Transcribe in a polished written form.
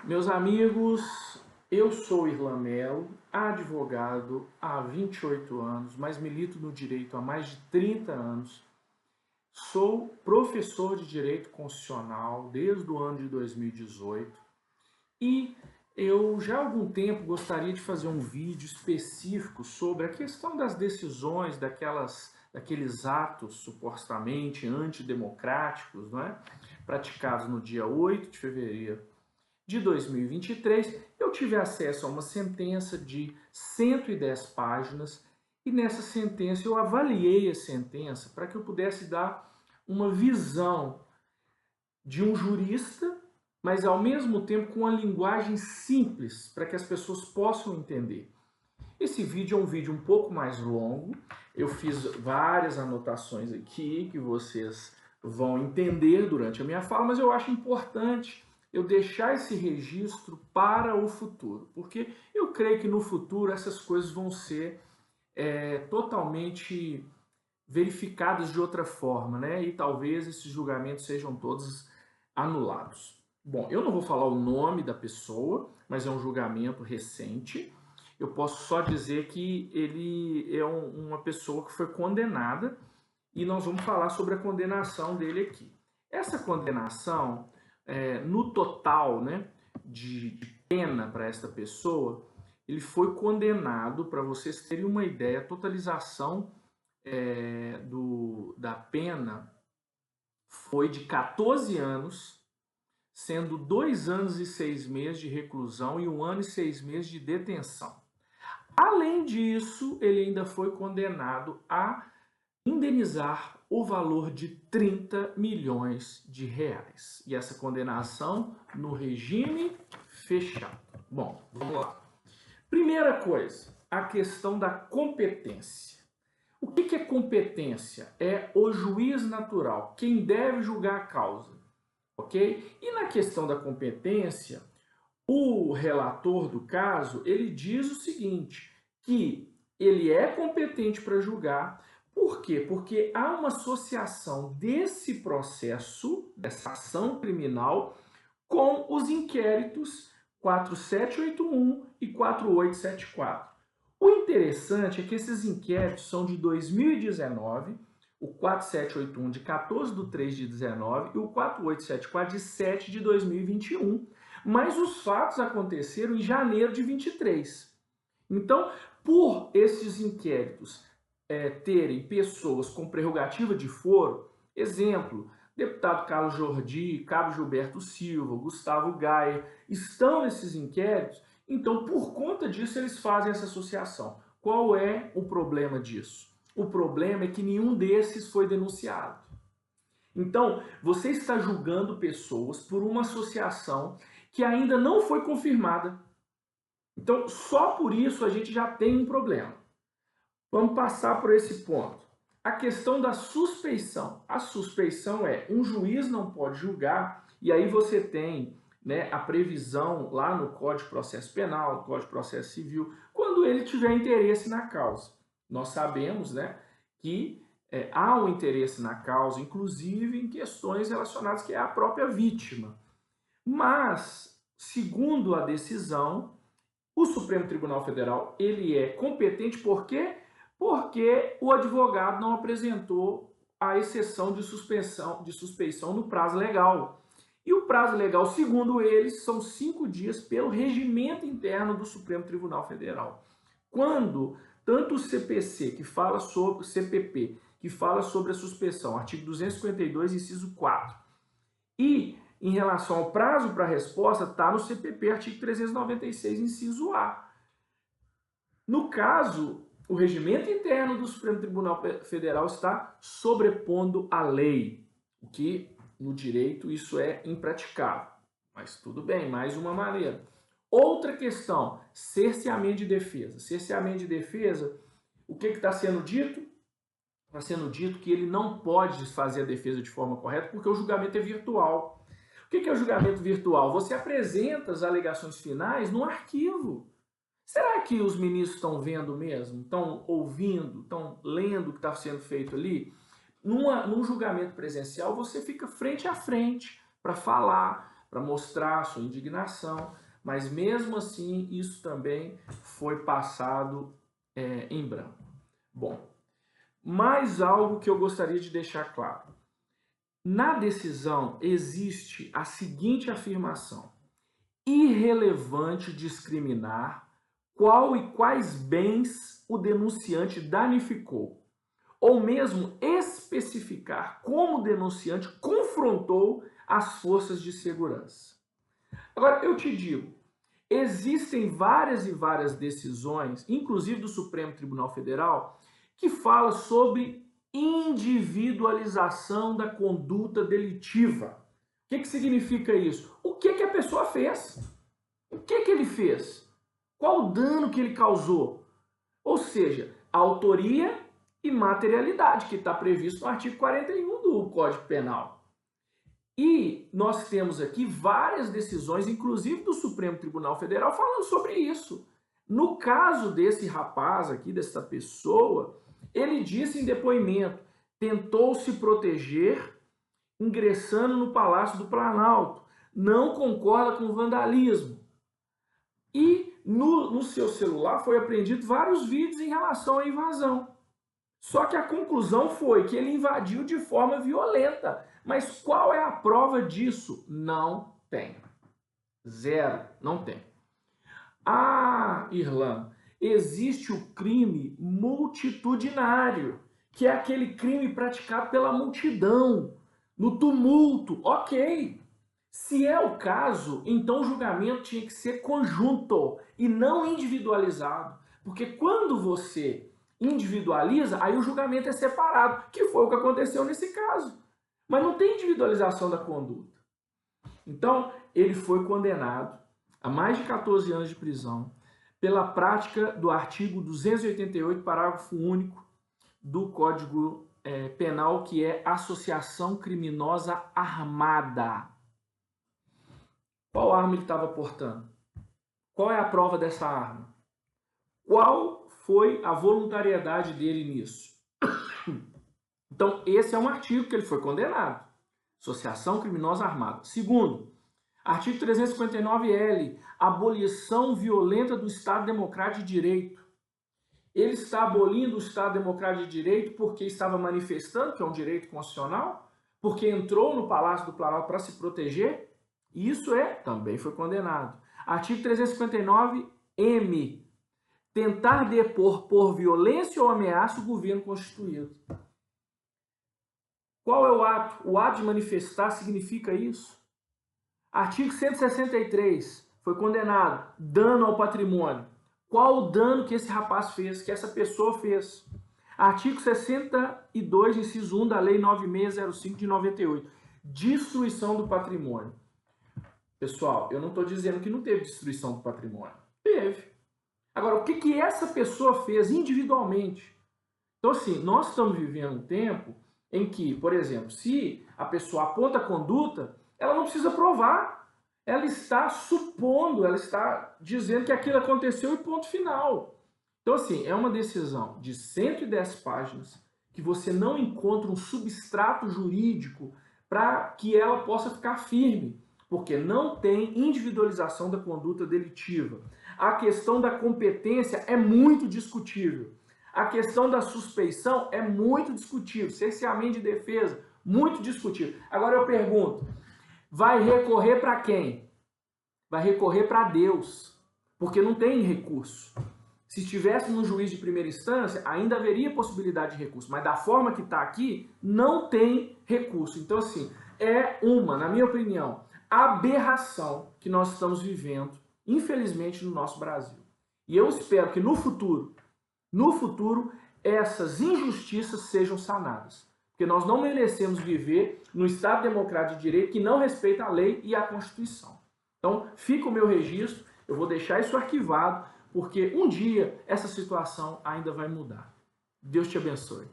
Meus amigos, eu sou Irlan Melo, advogado há 28 anos, mas milito no direito há mais de 30 anos. Sou professor de Direito Constitucional desde o ano de 2018 e eu já há algum tempo gostaria de fazer um vídeo específico sobre a questão das decisões daqueles atos supostamente antidemocráticos, não é? Praticados no dia 8 de fevereiro de 2023, eu tive acesso a uma sentença de 110 páginas e nessa sentença eu avaliei a sentença para que eu pudesse dar uma visão de um jurista, mas ao mesmo tempo com uma linguagem simples para que as pessoas possam entender. Esse vídeo é um vídeo um pouco mais longo, eu fiz várias anotações aqui que vocês vão entender durante a minha fala, mas eu acho importante eu deixar esse registro para o futuro, porque eu creio que no futuro essas coisas vão ser totalmente verificadas de outra forma, né? E talvez esses julgamentos sejam todos anulados. Bom, eu não vou falar o nome da pessoa, mas é um julgamento recente. Eu posso só dizer que ele é uma pessoa que foi condenada e nós vamos falar sobre a condenação dele aqui. Essa condenação, no total, né, de pena para esta pessoa, ele foi condenado, para vocês terem uma ideia, a totalização da pena foi de 14 anos, sendo 2 anos e 6 meses de reclusão e 1 ano e 6 meses de detenção. Além disso, ele ainda foi condenado a indenizar o valor de 30 milhões de reais. E essa condenação no regime fechado. Bom, vamos lá. Primeira coisa, a questão da competência. O que é competência? É o juiz natural, quem deve julgar a causa, ok? E na questão da competência, o relator do caso, ele diz o seguinte, que ele é competente para julgar. Por quê? Porque há uma associação desse processo, dessa ação criminal, com os inquéritos 4781 e 4874. O interessante é que esses inquéritos são de 2019, o 4781 de 14 de 3 de 19 e o 4874 de 7 de 2021. Mas os fatos aconteceram em janeiro de 23. Então, por esses inquéritos terem pessoas com prerrogativa de foro, exemplo, deputado Carlos Jordi, Cabo Gilberto Silva, Gustavo Gaia, estão nesses inquéritos, então por conta disso eles fazem essa associação. Qual é o problema disso? O problema é que nenhum desses foi denunciado. Então, você está julgando pessoas por uma associação que ainda não foi confirmada. Então, só por isso a gente já tem um problema. Vamos passar por esse ponto. A questão da suspeição. A suspeição é um juiz não pode julgar, e aí você tem, né, a previsão lá no Código de Processo Penal, no Código de Processo Civil, quando ele tiver interesse na causa. Nós sabemos, né, que há um interesse na causa, inclusive em questões relacionadas que é a própria vítima. Mas, segundo a decisão, o Supremo Tribunal Federal ele é competente por quê? Porque o advogado não apresentou a exceção de suspeição no prazo legal. E o prazo legal, segundo eles, são 5 dias pelo regimento interno do Supremo Tribunal Federal. Quando tanto o CPC, que fala sobre o CPP, que fala sobre a suspeição, artigo 252, inciso 4, e em relação ao prazo para a resposta, está no CPP, artigo 396, inciso A. No caso, o regimento interno do Supremo Tribunal Federal está sobrepondo a lei, o que no direito isso é impraticável. Mas tudo bem, mais uma maneira. Outra questão, cerceamento de defesa. Cerceamento de defesa, o que está sendo dito? Está sendo dito que ele não pode fazer a defesa de forma correta porque o julgamento é virtual. O que é o julgamento virtual? Você apresenta as alegações finais no arquivo. Será que os ministros estão vendo mesmo? Estão ouvindo? Estão lendo o que está sendo feito ali? Num julgamento presencial, você fica frente a frente para falar, para mostrar sua indignação, mas mesmo assim isso também foi passado em branco. Bom, mais algo que eu gostaria de deixar claro. Na decisão existe a seguinte afirmação: irrelevante discriminar qual e quais bens o denunciante danificou, ou mesmo especificar como o denunciante confrontou as forças de segurança. Agora, eu te digo, existem várias e várias decisões, inclusive do Supremo Tribunal Federal, que fala sobre individualização da conduta delitiva. O que significa isso? O que a pessoa fez? O que ele fez? Qual o dano que ele causou? Ou seja, autoria e materialidade, que está previsto no artigo 41 do Código Penal. E nós temos aqui várias decisões, inclusive do Supremo Tribunal Federal, falando sobre isso. No caso desse rapaz aqui, dessa pessoa, ele disse em depoimento, tentou se proteger ingressando no Palácio do Planalto, não concorda com o vandalismo. E no seu celular foi apreendido vários vídeos em relação à invasão. Só que a conclusão foi que ele invadiu de forma violenta. Mas qual é a prova disso? Não tem. Zero. Não tem. Ah, Irlan, existe o crime multitudinário, que é aquele crime praticado pela multidão, no tumulto. Ok. Se é o caso, então o julgamento tinha que ser conjunto e não individualizado. Porque quando você individualiza, aí o julgamento é separado, que foi o que aconteceu nesse caso. Mas não tem individualização da conduta. Então, ele foi condenado a mais de 14 anos de prisão pela prática do artigo 288, parágrafo único do Código Penal, que é associação criminosa armada. Qual arma ele estava portando? Qual é a prova dessa arma? Qual foi a voluntariedade dele nisso? Então, esse é um artigo que ele foi condenado. Associação criminosa armada. Segundo, artigo 359-L, abolição violenta do Estado Democrático de Direito. Ele está abolindo o Estado Democrático de Direito porque estava manifestando, que é um direito constitucional, porque entrou no Palácio do Planalto para se proteger. Isso também foi condenado. Artigo 359-M, tentar depor por violência ou ameaça o governo constituído. Qual é o ato? O ato de manifestar significa isso. Artigo 163, foi condenado, dano ao patrimônio. Qual o dano que esse rapaz fez, que essa pessoa fez? Artigo 62, inciso 1 da Lei 9605 de 98, destruição do patrimônio. Pessoal, eu não estou dizendo que não teve destruição do patrimônio. Teve. Agora, o que essa pessoa fez individualmente? Então, assim, nós estamos vivendo um tempo em que, por exemplo, se a pessoa aponta a conduta, ela não precisa provar. Ela está supondo, ela está dizendo que aquilo aconteceu e ponto final. Então, assim, é uma decisão de 110 páginas que você não encontra um substrato jurídico para que ela possa ficar firme, porque não tem individualização da conduta delitiva. A questão da competência é muito discutível. A questão da suspeição é muito discutível. Cerceamento de defesa, muito discutível. Agora eu pergunto, vai recorrer para quem? Vai recorrer para Deus, porque não tem recurso. Se estivesse no juiz de primeira instância, ainda haveria possibilidade de recurso, mas da forma que está aqui, não tem recurso. Então, assim, na minha opinião, aberração que nós estamos vivendo, infelizmente, no nosso Brasil. E eu espero que no futuro, essas injustiças sejam sanadas. Porque nós não merecemos viver no Estado Democrático de Direito que não respeita a lei e a Constituição. Então, fica o meu registro, eu vou deixar isso arquivado, porque um dia essa situação ainda vai mudar. Deus te abençoe.